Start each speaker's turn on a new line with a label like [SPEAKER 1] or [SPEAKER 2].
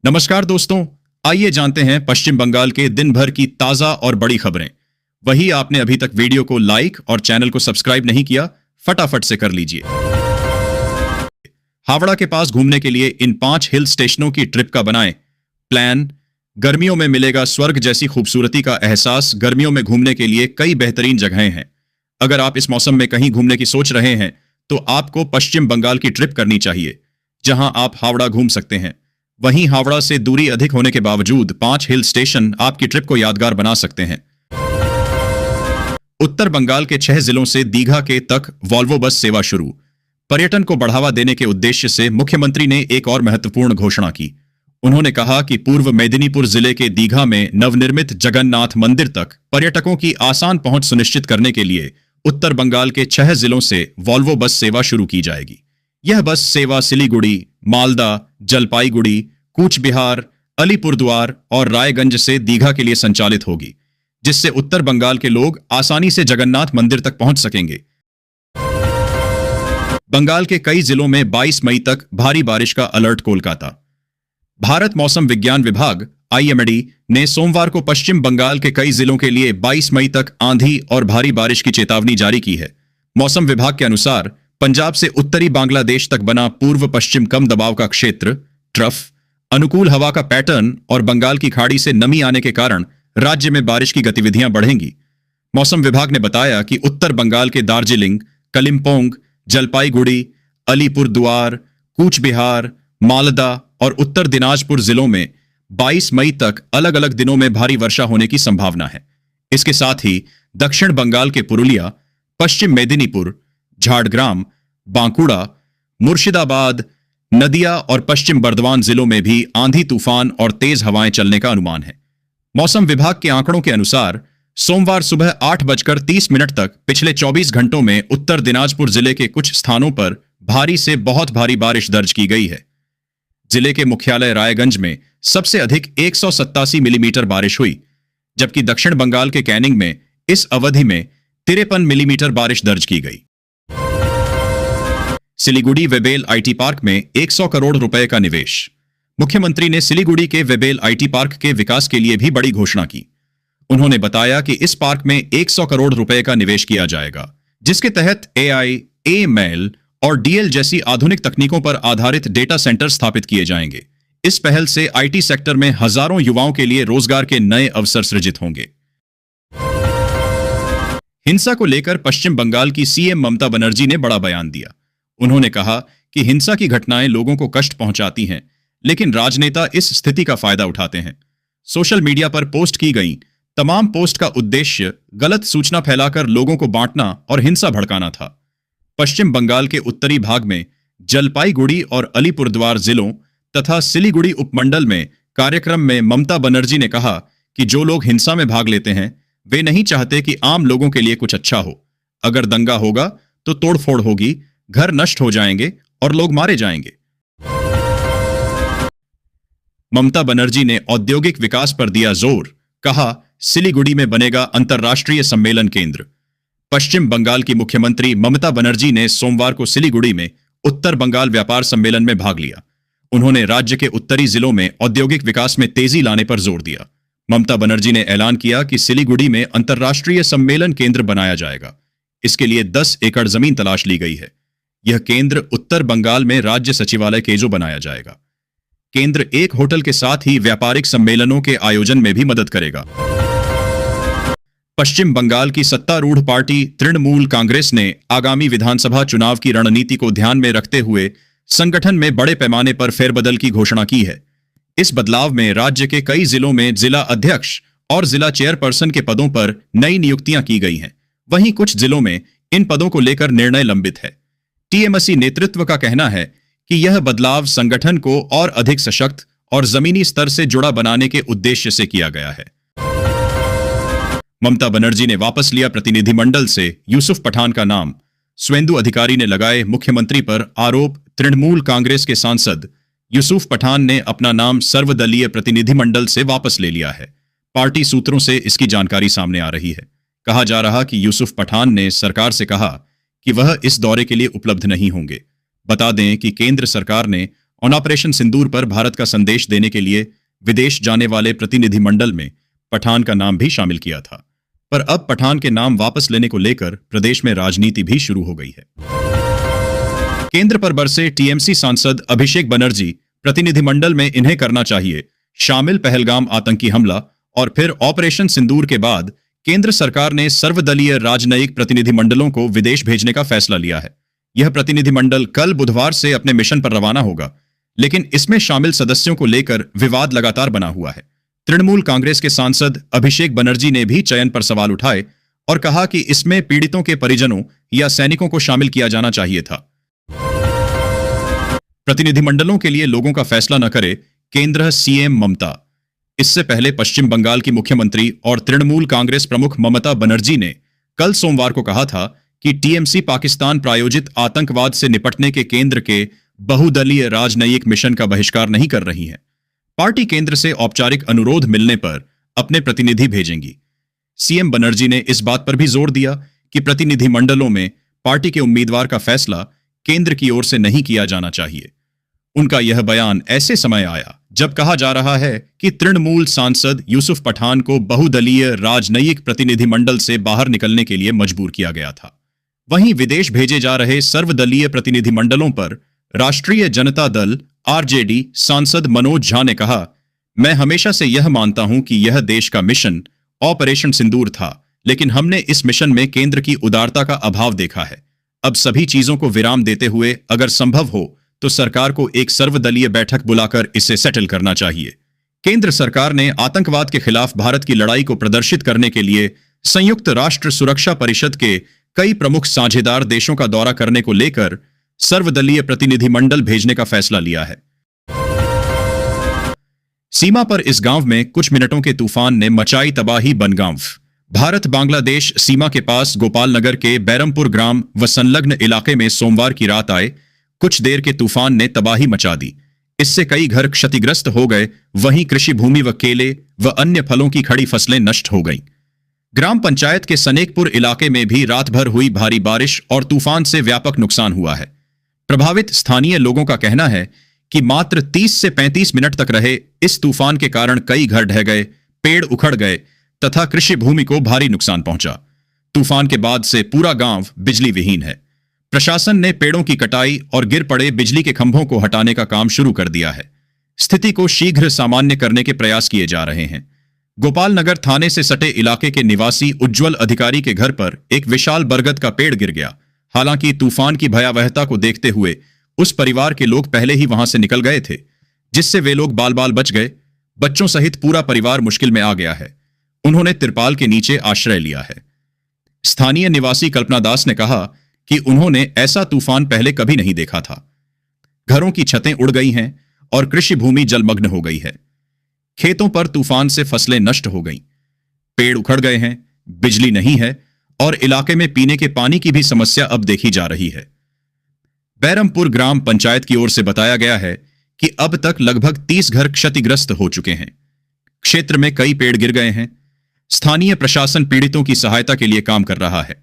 [SPEAKER 1] नमस्कार दोस्तों, आइए जानते हैं पश्चिम बंगाल के दिन भर की ताजा और बड़ी खबरें। वही आपने अभी तक वीडियो को लाइक और चैनल को सब्सक्राइब नहीं किया, फटाफट से कर लीजिए। हावड़ा के पास घूमने के लिए इन 5 हिल स्टेशनों की ट्रिप का बनाएं प्लान। गर्मियों में मिलेगा स्वर्ग जैसी खूबसूरती का एहसास। गर्मियों में घूमने के लिए कई बेहतरीन जगहें हैं। अगर आप इस मौसम में कहीं घूमने की सोच रहे हैं तो आपको पश्चिम बंगाल की ट्रिप करनी चाहिए, जहां आप हावड़ा घूम सकते हैं। वहीं हावड़ा से दूरी अधिक होने के बावजूद 5 हिल स्टेशन आपकी ट्रिप को यादगार बना सकते हैं। उत्तर बंगाल के 6 जिलों से दीघा के तक वॉल्वो बस सेवा शुरू। पर्यटन को बढ़ावा देने के उद्देश्य से मुख्यमंत्री ने एक और महत्वपूर्ण घोषणा की। उन्होंने कहा कि पूर्व मेदिनीपुर जिले के दीघा में नवनिर्मित जगन्नाथ मंदिर तक पर्यटकों की आसान पहुंच सुनिश्चित करने के लिए उत्तर बंगाल के 6 जिलों से वॉल्वो बस सेवा शुरू की जाएगी। यह बस सेवा सिलीगुड़ी, मालदा, जलपाईगुड़ी, कूच बिहार, अलीपुरद्वार और रायगंज से दीघा के लिए संचालित होगी, जिससे उत्तर बंगाल के लोग आसानी से जगन्नाथ मंदिर तक पहुंच सकेंगे। बंगाल के कई जिलों में 22 मई तक भारी बारिश का अलर्ट। कोलकाता भारत मौसम विज्ञान विभाग IMD ने सोमवार को पश्चिम बंगाल के कई जिलों के लिए 22 मई तक आंधी और भारी बारिश की चेतावनी जारी की है। मौसम विभाग के अनुसार पंजाब से उत्तरी बांग्लादेश तक बना पूर्व पश्चिम कम दबाव का क्षेत्र ट्रफ, अनुकूल हवा का पैटर्न और बंगाल की खाड़ी से नमी आने के कारण राज्य में बारिश की गतिविधियां बढ़ेंगी। मौसम विभाग ने बताया कि उत्तर बंगाल के दार्जिलिंग, कलिम्पोंग, जलपाईगुड़ी, अलीपुरद्वार, कूच बिहार, मालदा और उत्तर दिनाजपुर जिलों में 22 मई तक अलग अलग दिनों में भारी वर्षा होने की संभावना है। इसके साथ ही दक्षिण बंगाल के पुरुलिया, पश्चिम मेदिनीपुर, झाड़ग्राम, बांकुड़ा, मुर्शिदाबाद, नदिया और पश्चिम बर्दवान जिलों में भी आंधी तूफान और तेज हवाएं चलने का अनुमान है। मौसम विभाग के आंकड़ों के अनुसार सोमवार सुबह 8:30 तक पिछले 24 घंटों में उत्तर दिनाजपुर जिले के कुछ स्थानों पर भारी से बहुत भारी बारिश दर्ज की गई है। जिले के मुख्यालय रायगंज में सबसे अधिक 187 मिलीमीटर बारिश हुई, जबकि दक्षिण बंगाल के कैनिंग में इस अवधि में 53 मिलीमीटर बारिश दर्ज की गई। सिलीगुड़ी वेबेल IT पार्क में 100 करोड़ रुपए का निवेश। मुख्यमंत्री ने सिलीगुड़ी के वेबेल IT पार्क के विकास के लिए भी बड़ी घोषणा की। उन्होंने बताया कि इस पार्क में 100 करोड़ रुपए का निवेश किया जाएगा, जिसके तहत AI, AML और DL जैसी आधुनिक तकनीकों पर आधारित डेटा सेंटर स्थापित किए जाएंगे। इस पहल से IT सेक्टर में हजारों युवाओं के लिए रोजगार के नए अवसर सृजित होंगे। हिंसा को लेकर पश्चिम बंगाल की CM ममता बनर्जी ने बड़ा बयान दिया। उन्होंने कहा कि हिंसा की घटनाएं लोगों को कष्ट पहुंचाती हैं, लेकिन राजनेता इस स्थिति का फायदा उठाते हैं। सोशल मीडिया पर पोस्ट की गई तमाम पोस्ट का उद्देश्य गलत सूचना फैलाकर लोगों को बांटना और हिंसा भड़काना था। पश्चिम बंगाल के उत्तरी भाग में जलपाईगुड़ी और अलीपुरद्वार जिलों तथा सिलीगुड़ी उपमंडल में कार्यक्रम में ममता बनर्जी ने कहा कि जो लोग हिंसा में भाग लेते हैं वे नहीं चाहते कि आम लोगों के लिए कुछ अच्छा हो। अगर दंगा होगा तो तोड़फोड़ होगी, घर नष्ट हो जाएंगे और लोग मारे जाएंगे। ममता बनर्जी ने औद्योगिक विकास पर दिया जोर। कहा, सिलीगुड़ी में बनेगा अंतर्राष्ट्रीय सम्मेलन केंद्र। पश्चिम बंगाल की मुख्यमंत्री ममता बनर्जी ने सोमवार को सिलीगुड़ी में उत्तर बंगाल व्यापार सम्मेलन में भाग लिया। उन्होंने राज्य के उत्तरी जिलों में औद्योगिक विकास में तेजी लाने पर जोर दिया। ममता बनर्जी ने ऐलान किया कि सिलीगुड़ी में अंतर्राष्ट्रीय सम्मेलन केंद्र बनाया जाएगा। इसके लिए 10 एकड़ जमीन तलाश ली गई है। यह केंद्र उत्तर बंगाल में राज्य सचिवालय केजो बनाया जाएगा। केंद्र एक होटल के साथ ही व्यापारिक सम्मेलनों के आयोजन में भी मदद करेगा। पश्चिम बंगाल की सत्तारूढ़ पार्टी तृणमूल कांग्रेस ने आगामी विधानसभा चुनाव की रणनीति को ध्यान में रखते हुए संगठन में बड़े पैमाने पर फेरबदल की घोषणा की है। इस बदलाव में राज्य के कई जिलों में जिला अध्यक्ष और जिला चेयरपर्सन के पदों पर नई नियुक्तियां की गई हैं। वहीं कुछ जिलों में इन पदों को लेकर निर्णय लंबित है। TMC नेतृत्व का कहना है कि यह बदलाव संगठन को और अधिक सशक्त और जमीनी स्तर से जुड़ा बनाने के उद्देश्य से किया गया है। ममता बनर्जी ने वापस लिया प्रतिनिधिमंडल से यूसुफ पठान का नाम। स्वेंदु अधिकारी ने लगाए मुख्यमंत्री पर आरोप। तृणमूल कांग्रेस के सांसद यूसुफ पठान ने अपना नाम सर्वदलीय प्रतिनिधिमंडल से वापस ले लिया है। पार्टी सूत्रों से इसकी जानकारी सामने आ रही है। कहा जा रहा कि यूसुफ पठान ने सरकार से कहा कि वह इस दौरे के लिए उपलब्ध नहीं होंगे। बता दें कि केंद्र सरकार ने ऑन ऑपरेशन सिंदूर पर भारत का संदेश देने के लिए विदेश जाने वाले प्रतिनिधिमंडल में पठान का नाम भी शामिल किया था। पर अब पठान के नाम वापस लेने को लेकर प्रदेश में राजनीति भी शुरू हो गई है। केंद्र पर बरसे टीएमसी सांसद अभिषेक बनर्जी प्रतिनिधिमंडल में इन्हें करना चाहिए शामिल पहलगाम आतंकी हमला और फिर ऑपरेशन सिंदूर के बाद केंद्र सरकार ने सर्वदलीय राजनयिक प्रतिनिधिमंडलों को विदेश भेजने का फैसला लिया है। यह प्रतिनिधिमंडल कल बुधवार से अपने मिशन पर रवाना होगा, लेकिन इसमें शामिल सदस्यों को लेकर विवाद लगातार बना हुआ है। तृणमूल कांग्रेस के सांसद अभिषेक बनर्जी ने भी चयन पर सवाल उठाए और कहा कि इसमें पीड़ितों के परिजनों या सैनिकों को शामिल किया जाना चाहिए था। प्रतिनिधिमंडलों के लिए लोगों का फैसला न करे केंद्र सीएम ममता। इससे पहले पश्चिम बंगाल की मुख्यमंत्री और तृणमूल कांग्रेस प्रमुख ममता बनर्जी ने कल सोमवार को कहा था कि टीएमसी पाकिस्तान प्रायोजित आतंकवाद से निपटने के केंद्र के बहुदलीय राजनयिक मिशन का बहिष्कार नहीं कर रही है। पार्टी केंद्र से औपचारिक अनुरोध मिलने पर अपने प्रतिनिधि भेजेंगी। सीएम बनर्जी ने इस बात पर भी जोर दिया कि प्रतिनिधिमंडलों में पार्टी के उम्मीदवार का फैसला केंद्र की ओर से नहीं किया जाना चाहिए। उनका यह बयान ऐसे समय आया जब कहा जा रहा है कि तृणमूल सांसद यूसुफ पठान को बहुदलीय राजनयिक प्रतिनिधिमंडल से बाहर निकलने के लिए मजबूर किया गया था। वहीं विदेश भेजे जा रहे सर्वदलीय प्रतिनिधिमंडलों पर राष्ट्रीय जनता दल आरजेडी सांसद मनोज झा ने कहा, मैं हमेशा से यह मानता हूं कि यह देश का मिशन ऑपरेशन सिंदूर था, लेकिन हमने इस मिशन में केंद्र की उदारता का अभाव देखा है। अब सभी चीजों को विराम देते हुए अगर संभव हो तो सरकार को एक सर्वदलीय बैठक बुलाकर इसे सेटल करना चाहिए। केंद्र सरकार ने आतंकवाद के खिलाफ भारत की लड़ाई को प्रदर्शित करने के लिए संयुक्त राष्ट्र सुरक्षा परिषद के कई प्रमुख साझेदार देशों का दौरा करने को लेकर सर्वदलीय प्रतिनिधिमंडल भेजने का फैसला लिया है। सीमा पर इस गांव में कुछ मिनटों के तूफान ने मचाई तबाही। बनगांव भारत बांग्लादेश सीमा के पास गोपाल नगर के बैरमपुर ग्राम व संलग्न इलाके में सोमवार की रात आए कुछ देर के तूफान ने तबाही मचा दी। इससे कई घर क्षतिग्रस्त हो गए, वहीं कृषि भूमि व केले व अन्य फलों की खड़ी फसलें नष्ट हो गईं। ग्राम पंचायत के सनेकपुर इलाके में भी रात भर हुई भारी बारिश और तूफान से व्यापक नुकसान हुआ है। प्रभावित स्थानीय लोगों का कहना है कि मात्र 30 से 35 मिनट तक रहे इस तूफान के कारण कई घर ढह गए, पेड़ उखड़ गए तथा कृषि भूमि को भारी नुकसान पहुंचा। तूफान के बाद से पूरा गांव बिजली विहीन है। प्रशासन ने पेड़ों की कटाई और गिर पड़े बिजली के खंभों को हटाने का काम शुरू कर दिया है। स्थिति को शीघ्र सामान्य करने के प्रयास किए जा रहे हैं। गोपाल नगर थाने से सटे इलाके के निवासी उज्जवल अधिकारी के घर पर एक विशाल बरगद का पेड़ गिर गया। हालांकि तूफान की भयावहता को देखते हुए उस परिवार के लोग पहले ही वहां से निकल गए थे, जिससे वे लोग बाल बाल बच गए। बच्चों सहित पूरा परिवार मुश्किल में आ गया है। उन्होंने तिरपाल के नीचे आश्रय लिया है। स्थानीय निवासी कल्पना दास ने कहा कि उन्होंने ऐसा तूफान पहले कभी नहीं देखा था। घरों की छतें उड़ गई हैं और कृषि भूमि जलमग्न हो गई है। खेतों पर तूफान से फसलें नष्ट हो गईं, पेड़ उखड़ गए हैं, बिजली नहीं है और इलाके में पीने के पानी की भी समस्या अब देखी जा रही है। बैरमपुर ग्राम पंचायत की ओर से बताया गया है कि अब तक लगभग 30 घर क्षतिग्रस्त हो चुके हैं। क्षेत्र में कई पेड़ गिर गए हैं। स्थानीय प्रशासन पीड़ितों की सहायता के लिए काम कर रहा है।